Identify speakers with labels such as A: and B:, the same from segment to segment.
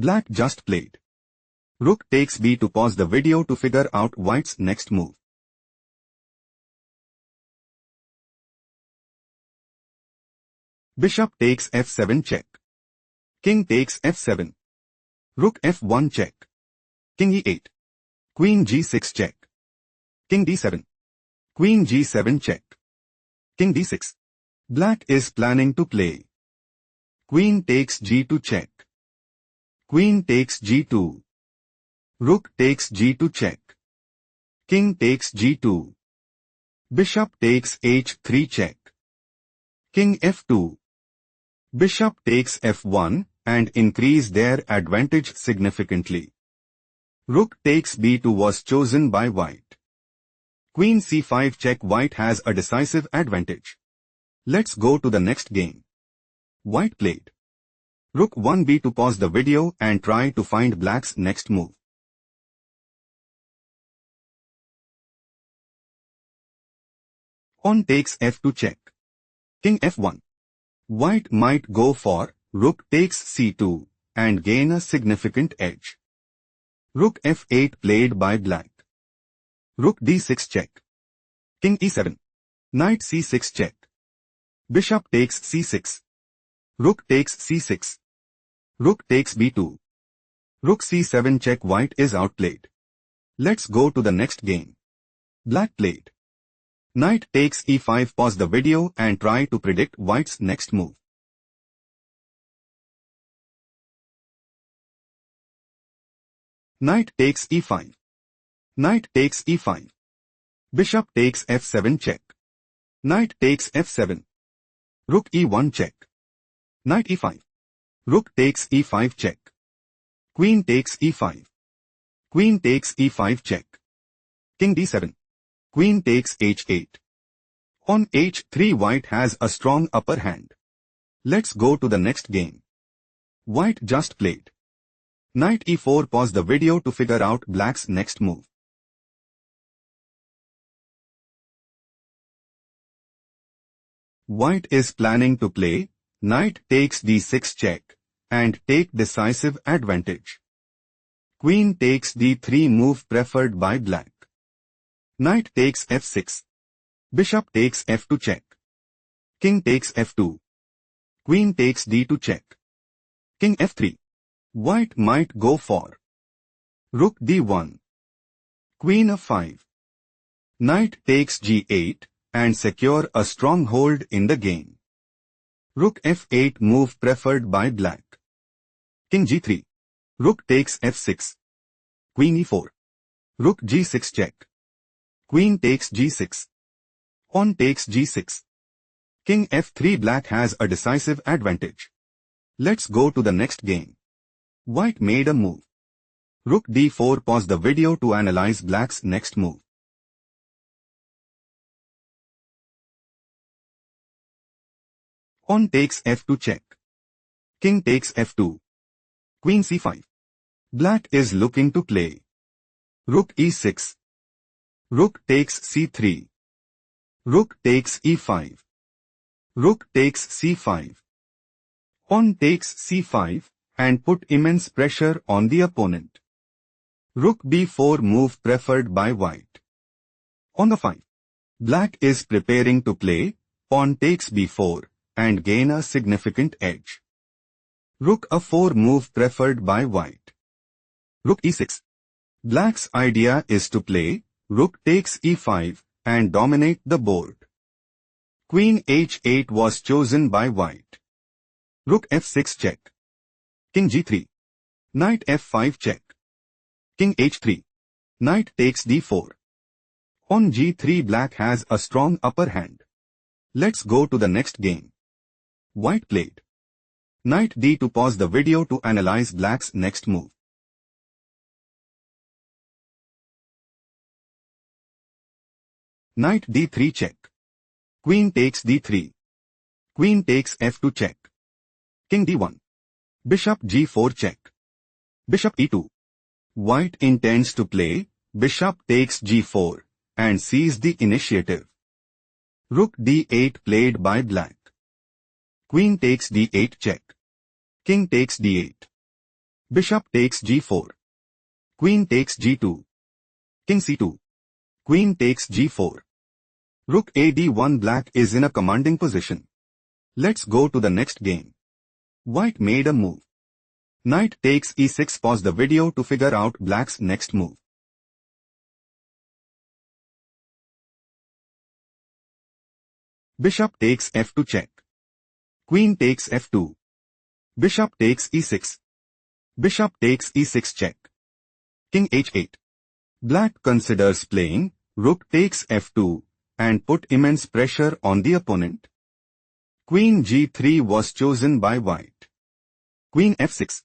A: Black just played. Rook takes b to pause the video to figure out white's next move. Bishop takes f7 check. King takes f7. Rook f1 check. King e8. Queen g6 check. King d7. Queen g7 check. King d6. Black is planning to play. Queen takes g2 check. Queen takes g2. Rook takes g2 check. King takes g2. Bishop takes h3 check. King f2. Bishop takes f1 and increase their advantage significantly. Rook takes b2 was chosen by white. Queen c5 check. White has a decisive advantage. Let's go to the next game. White played. Rook 1b to pause the video and try to find black's next move. Pawn takes f2 check. King f1. White might go for rook takes c2 and gain a significant edge. Rook f8 played by black. Rook d6 check. King e7. Knight c6 check. Bishop takes c6. Rook takes c6. Rook takes b2. Rook c7 check. White is outplayed. Let's go to the next game. Black played. Knight takes e5. Pause the video and try to predict white's next move. Knight takes e5. Knight takes e5. Bishop takes f7 check. Knight takes f7. Rook e1 check. Knight e5. Rook takes e5 check. Queen takes e5. Queen takes e5 check. King d7. Queen takes h8. On h3 white has a strong upper hand. Let's go to the next game. White just played. Knight e4. Pause the video to figure out black's next move. White is planning to play knight takes d6 check and take decisive advantage. Queen takes d3 move preferred by black. Knight takes f6. Bishop takes f2 check. King takes f2. Queen takes d2 check. King f3. White might go for rook d1. Queen f5. Knight takes g8 and secure a stronghold in the game. Rook f8 move preferred by black. King g3. Rook takes f6. Queen e4. Rook g6 check. Queen takes g6. Pawn takes g6. King f3. Black has a decisive advantage. Let's go to the next game. White made a move. Rook d4. Pause the video to analyze black's next move. Pawn takes f2 check. King takes f2. Queen c5. Black is looking to play rook e6. Rook takes c3. Rook takes e5. Rook takes c5. Pawn takes c5 and put immense pressure on the opponent. Rook b4 move preferred by white. On the 5. Black is preparing to play pawn takes b4 and gain a significant edge. Rook a4 move preferred by white. Rook e6. Black's idea is to play rook takes e5 and dominate the board. Queen h8 was chosen by white. Rook f6 check. King g3. Knight f5 check. King h3. Knight takes d4. On g3 black has a strong upper hand. Let's go to the next game. White played. Knight d2. Pause the video to analyze black's next move. Knight d3 check. Queen takes d3. Queen takes f2 check. King d1. Bishop g4 check. Bishop e2. White intends to play bishop takes g4 and seize the initiative. Rook d8 played by black. Queen takes d8 check. King takes d8. Bishop takes g4. Queen takes g2. King c2. Queen takes g4. Rook a d1. Black is in a commanding position. Let's go to the next game. White made a move. Knight takes e6. Pause the video to figure out black's next move. Bishop takes f2 check. Queen takes f2. Bishop takes e6. Bishop takes e6 check. King h8. Black considers playing. Rook takes f2 and put immense pressure on the opponent. Queen g3 was chosen by white. Queen f6.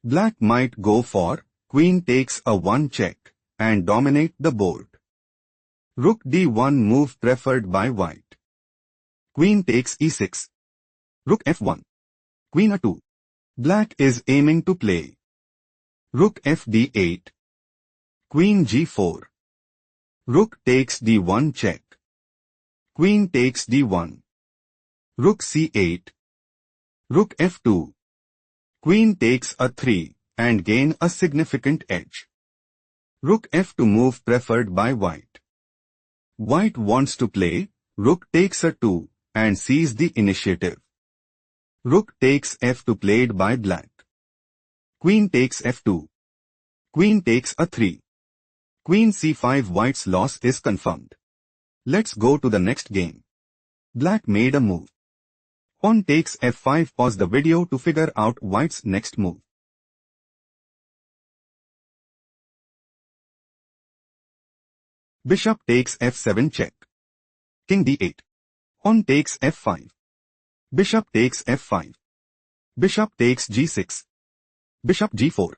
A: Black might go for queen takes a 1 check and dominate the board. Rook d1 move preferred by white. Queen takes e6. Rook f1. Queen a2. Black is aiming to play. Rook f d8. Queen g4. Rook takes d1 check. Queen takes d1. Rook c8. Rook f2. Queen takes a 3 and gain a significant edge. Rook f2 move preferred by white. White wants to play. Rook takes a 2 and seize the initiative. Rook takes f2 played by black. Queen takes f2. Queen takes a 3. Queen c5. White's loss is confirmed. Let's go to the next game. Black made a move. Pawn takes f5. Pause the video to figure out white's next move. Bishop takes f7 check. King d8. Pawn takes f5. Bishop takes f5. Bishop takes g6. Bishop g4.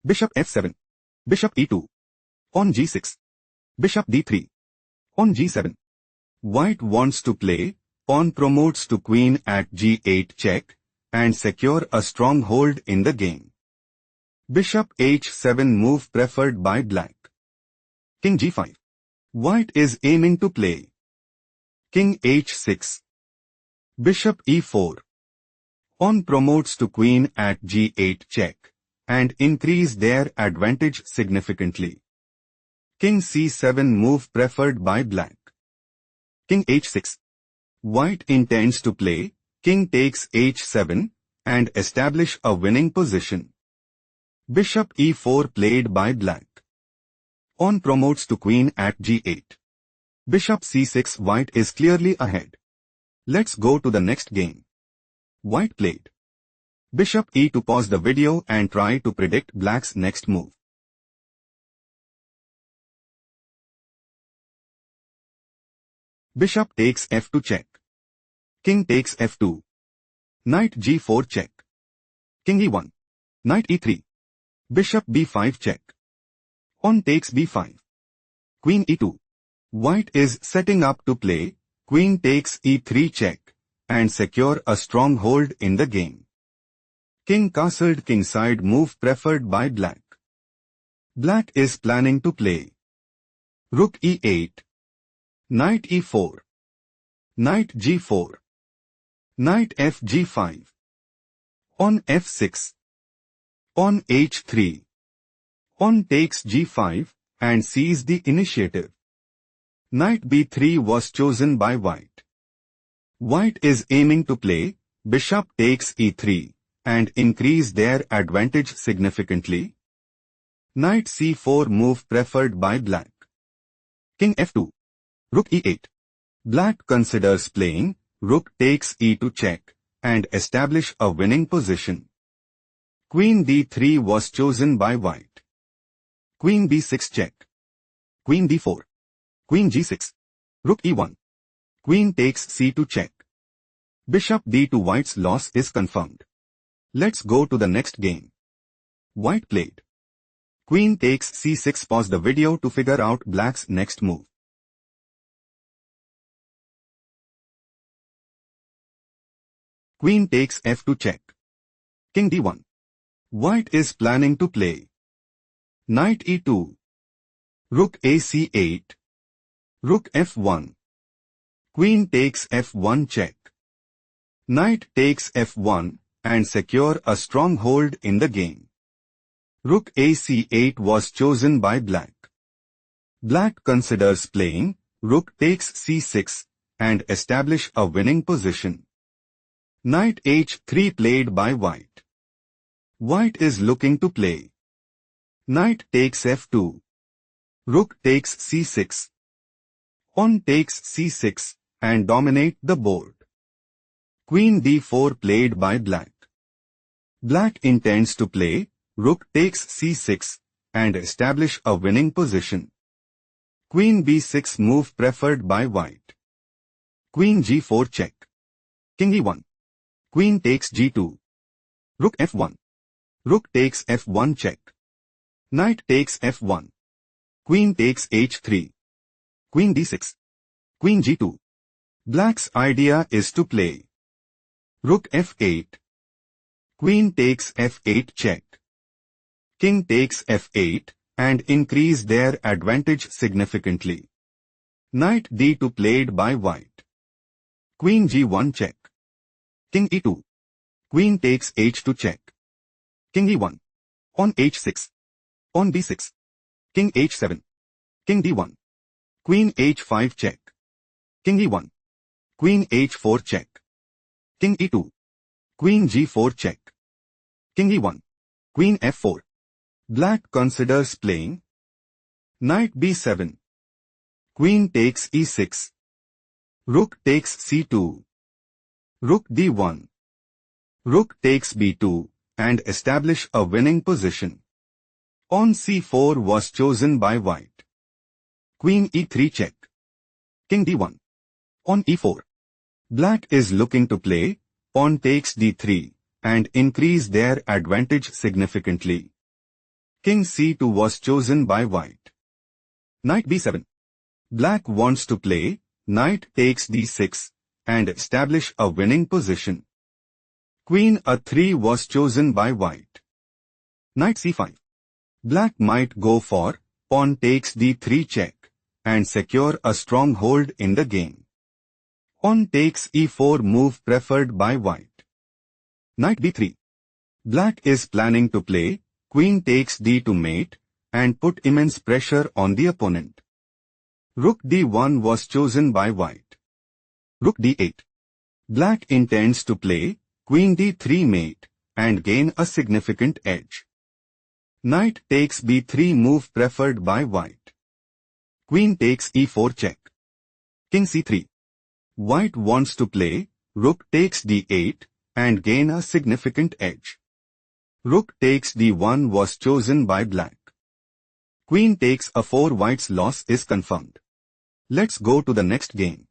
A: Bishop f7. Bishop e2. Pawn g6. Bishop d3. Pawn g7. White wants to play. Pawn promotes to queen at g8 check and secure a strong hold in the game. Bishop h7 move preferred by black. King g5. White is aiming to play. King h6. Bishop e4. Pawn promotes to queen at g8 check and increase their advantage significantly. King c7 move preferred by black. King h6. White intends to play. King takes h7 and establish a winning position. Bishop e4 played by black. Pawn promotes to queen at g8. Bishop c6. White is clearly ahead. Let's go to the next game. White played. Bishop e2. Pause the video and try to predict black's next move. Bishop takes f2 check. King takes f2. Knight g4 check. King e1. Knight e3. Bishop b5 check. Pawn takes b5. Queen e2. White is setting up to play. Queen takes e3 check and secure a strong hold in the game. King castled kingside move preferred by black. Black is planning to play. Rook e8. Knight e4. Knight g4. Knight f g5. Pawn f6. Pawn h3. Pawn takes g5 and seize the initiative. Knight b3 was chosen by white. White is aiming to play. Bishop takes e3 and increase their advantage significantly. Knight c4 move preferred by black. King f2. Rook e8. Black considers playing. Rook takes e2 check and establish a winning position. Queen d3 was chosen by white. Queen b6 check. Queen d4. Queen g6. Rook e1. Queen takes c2 check. Bishop d2. White's loss is confirmed. Let's go to the next game. White played. Queen takes c6. Pause the video to figure out black's next move. Queen takes f2 check. King d1. White is planning to play. Knight e2. Rook a c8. Rook f1. Queen takes f1 check. Knight takes f1 and secure a strong hold in the game. Rook a c8 was chosen by black. Black considers playing rook takes c6 and establish a winning position. Knight h3 played by white. White is looking to play. Knight takes f2. Rook takes c6. Pawn takes c6 and dominate the board. Queen d4 played by black. Black intends to play rook takes c6 and establish a winning position. Queen b6 move preferred by white. Queen g4 check. King e1. Queen takes g2. Rook f1. Rook takes f1 check. Knight takes f1. Queen takes h3. Queen d6. Queen g2. Black's idea is to play rook f8. Queen takes f8 check. King takes f8 and increase their advantage significantly. Knight d2 played by white. Queen g1 check. King e2. Queen takes h2 check. King e1. Pawn h6. Pawn b6. King h7. King d1. Queen h5 check. King e1. Queen h4 check. King e2. Queen g4 check. King e1. Queen f4. Black considers playing Knight b7. Queen takes e6. Rook takes c2. Rook d1. Rook takes b2 and establish a winning position. Pawn c4 was chosen by white. Queen e3 check. King d1. Pawn e4. Black is looking to play pawn takes d3 and increase their advantage significantly. King c2 was chosen by white. Knight b7. Black wants to play knight takes d6 and establish a winning position. Queen a3 was chosen by white. Knight c5. Black might go for pawn takes d3 check and secure a stronghold in the game. Pawn takes e4 move preferred by white. Knight b3. Black is planning to play queen takes d2 mate and put immense pressure on the opponent. Rook d1 was chosen by white. Rook d8. Black intends to play queen d3 mate and gain a significant edge. Knight takes b3 move preferred by white. Queen takes e4 check. King c3. White wants to play rook takes d8 and gain a significant edge. Rook takes d1 was chosen by black. Queen takes a4. White's loss is confirmed. Let's go to the next game.